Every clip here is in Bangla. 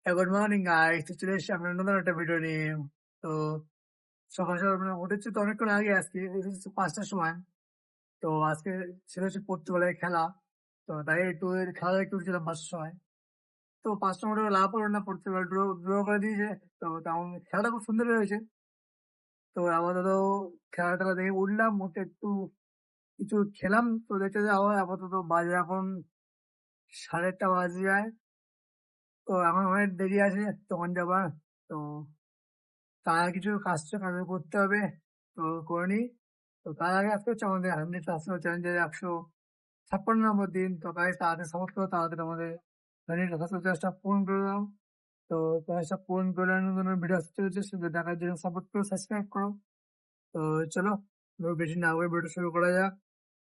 গুড মর্নিং গাইস, তো চলে এসেছি আপনার নতুন একটা ভিডিও নিয়ে। তো সকাল সকাল মানে উঠেছি তো অনেকক্ষণ আগে, আজকে উঠেছি 5টার সময়। তো আজকে ছিল হচ্ছে পর্তুগালের খেলা। তো তাই একটু খেলা দেখতে উঠছিলাম 5টার সময়। তো 5টা মোটে লাভ হলো না, পর্তুগাল ড্র ড্র করে দিয়েছে। তো তেমন খেলাটা খুব সুন্দর হয়েছে। তো আপাতত খেলা টেলা দেখে উঠলাম, উঠে একটু কিছু খেলাম। তো দেখতে যে আবার আপাতত বাজে এখন 8:30 বাজে যায়। তো এখন অনেক দেরি আছে তখন যাবার। তো তার কিছু কাজ করতে হবে, তো করে নিই। তো তার আগে আজকে হচ্ছে আমাদের 100 সাবস্ক্রাইবার চ্যালেঞ্জের 156 নম্বর দিন। তো গাইস তাড়াতাড়ি সাপোর্ট করো, তাড়াতাড়ি আমাদের 100 সাবস্ক্রাইবার চ্যালেঞ্জটা পূরণ করে দাও। তো চ্যালেঞ্জটা পূরণ করে নতুন ভিডিও আসতে চলেছে, সেগুলো দেখার জন্য সাপোর্ট করো, সাবস্ক্রাইব করো। তো চলো বেশি না করে ভিডিও শুরু করা যাক।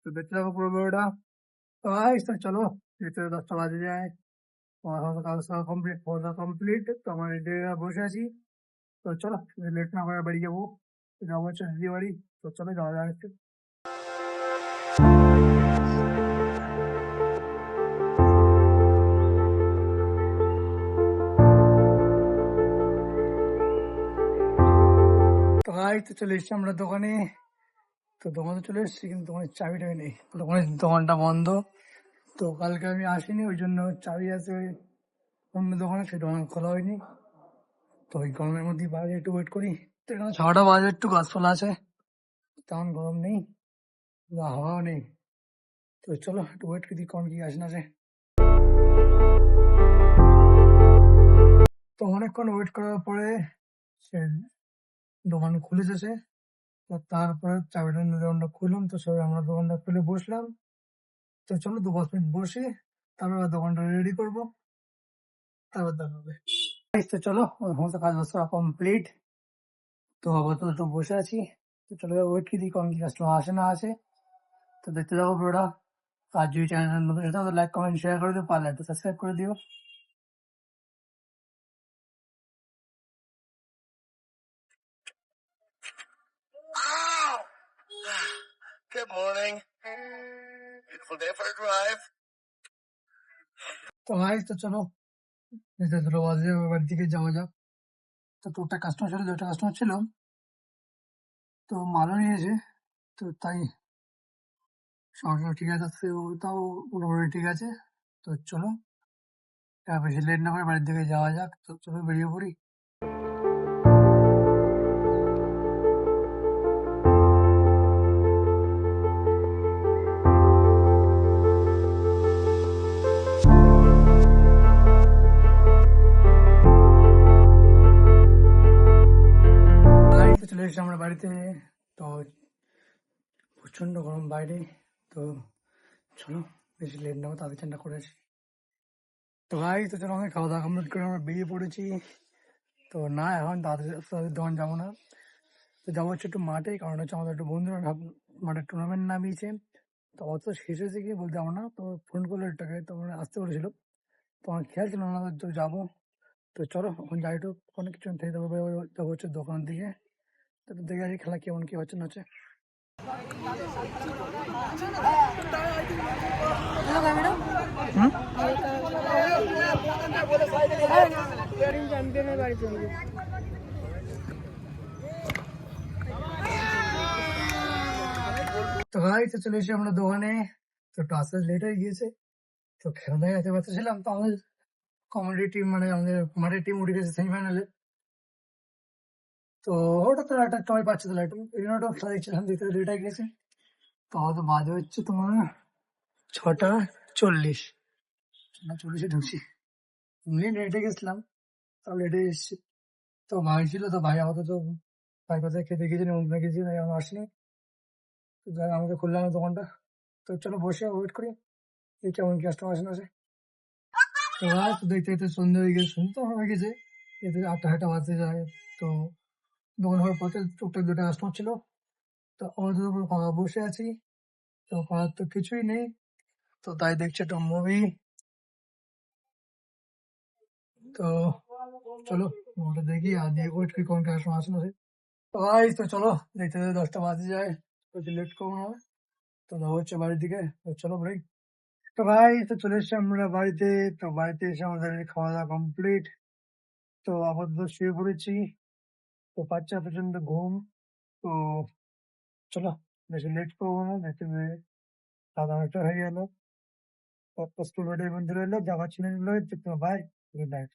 তো দেখতে থাকো পুরো ভিডিওটা। তো গাইস তো চলো, যেতে 10টা বাজে যায়। তো আমার কাজ কমপ্লিট, খাওয়া কমপ্লিট। তো আমার রেডি হয়ে বসে আছি। তো চলো লেট না করে বাড়ি যাবো, যাবো হচ্ছে দিদি বাড়ি। তো চলো যাওয়া যাক। তো ভাই তো চলে এসছি আমরা দোকানে। তো দোকানে চলে এসেছি, কিন্তু দোকানের চাবিটা নেই, দোকানটা বন্ধ। তো কালকে আমি আসিনি, ওই জন্য চাবি আছে অন্য দোকানে, সেই দোকান খোলা হয়নি। তো ওই গরমের মধ্যে বাইরে একটু ওয়েট করি। তো এখানে 6টা বাজে, একটু গাছপালা আছে, তেমন গরম নেই, বা হাওয়াও নেই। তো চলো একটু ওয়েট করি কখন কি আসে না আসে। তো অনেকক্ষণ ওয়েট করার পরে সে দোকান খুলেছে সে। তো তারপরে চাবিটা নিয়ে দোকানটা খুললাম, তো সবাই আমরা দোকানটা খুলে বসলাম। তো চলো 2-5 মিনিট বসে তারপর আবার দোকানটা রেডি করবো, তারপর দেখা হবে। এই তো চলো, ওই সমস্ত কাজ বাজ করা কমপ্লিট। তো আপাতত একটু বসে আছি। তো চলো ওয়েট করি কখন কি কাস্টমার আসে না আসে। তো দেখতে যাবো পুরোটা। আর যদি চ্যানেল নতুন এসে থাকো লাইক কমেন্ট শেয়ার করে দিও, পারলে একটু সাবস্ক্রাইব করে দিও। Good morning. Beautiful day for a drive. তো ভাই তো চলো, যেতে 2টা বাজে, এবার বাড়ির দিকে যাওয়া যাক। তো 2টা কাস্টমার ছিল, 2টা কাস্টমার ছিল। তো মালও নিয়েছে, তো তাই সমস্যা ঠিক আছে, তাও মোটামুটি ঠিক আছে। তো চলো বেশি লেট না করে বাড়ির দিকে যাওয়া যাক। তো চলো বেরিয়ে পড়ি। এই তো চলে এসেছি আমরা বাড়িতে। তো প্রচন্ড গরম বাইরে। তো চলো বেশি লেট না হবে, তাদের চানটা করে আসি। তো ভাই তো চলো আমাদের খাওয়া দাওয়া কমপ্লিট করে আমরা বেরিয়ে পড়েছি। তো না এখন তাদের তাদের দোকান যাবো না, তো যাবো হচ্ছে একটু মাঠে, কারণ হচ্ছে আমাদের একটু বন্ধুরা মাঠে টুর্নামেন্ট নামিয়েছে। তো অত শেষ হয়েছে কি বলতে যাবো না, তো ফোন করলো একটাকে, তো আমরা আসতে বলেছিল। তো আমার খেয়াল ছিল না তো যাবো। তো চলো এখন যাই, একটু অনেক কিছু থেকে যাবো হচ্ছে দোকান দিকে। তো একটু দেখে আসি খেলা কেমন কি হচ্ছে না হচ্ছে। হুম? চ্যাম্পিয়নের বাড়ি চলে গেছে। তো ভাই তো চলে এসেছি আমরা দোকানে। তো একটু আসতে লেট হয়ে গিয়েছে। তো খেলা দেখে যেতে ব্যস্ত ছিলাম। তো আমাদের কমেডি টিম মানে আমাদের মাঠের টিম উঠে গেছে সেমিফাইনালে। তো ওটা তো একটা সময় পাচ্ছে, তাহলে একটু এই জন্য ওটা খেলা দেখছিলাম, দেখতে লেট হয়ে গেছে। তো হয়তো বাজে হচ্ছে তোমার 6:40 না 40-এ ঢুকছি। এমনি লেটে গেছিলাম, তাও লেটে এসেছি। তো ভাই ছিল, তো ভাই আপাতত ভাই কোথায় খেতে গেছি না অন্য গেছি, তাই আমি আসিনি। তো যাই আমাকে খুললাম দোকানটা। তো চলো বসে ওয়েট করি এই কেমন কাস্টমার আসে না আসে। তো ভাই তো দেখতে দেখতে সন্ধ্যে হয়ে গেছে, সন্ধ্যে তো হয়ে গেছে, এতে 8টা বাজতে যায়। তো দোকান হওয়ার পথে টুকটাক 2টা কাস্টমার ছিল। তো আমাদের উপর ফাঁকা বসে আছি। তো করার তো কিছুই নেই, তো তাই দেখছি একটা মুভি। তো চলো ওটা দেখি আর দিয়ে ওয়েট করি কোন কাস্টমার আসে না আসে। তো ভাই তো চলো, দেখতে দেখতে 10টা বাজে যায়, বেশি লেট করবো না। তো যাবো হচ্ছে বাড়ির দিকে। তো চলো ভাই। তো ভাই তো চলে এসছি আমরা বাড়িতে। তো বাড়িতে এসে আমাদের খাওয়া দাওয়া কমপ্লিট। তো আপাতত শুয়ে পড়েছি। তো পাচ্ছে প্রচন্ড ঘুম। তো চলো বেশি লেট করবো না। দেখতে পেয়ে রাত অনেকটা হয়ে গেল। তো স্কুল ব্যাটারি বন্ধ রইলো। দেখা ছিল বাই। Good night.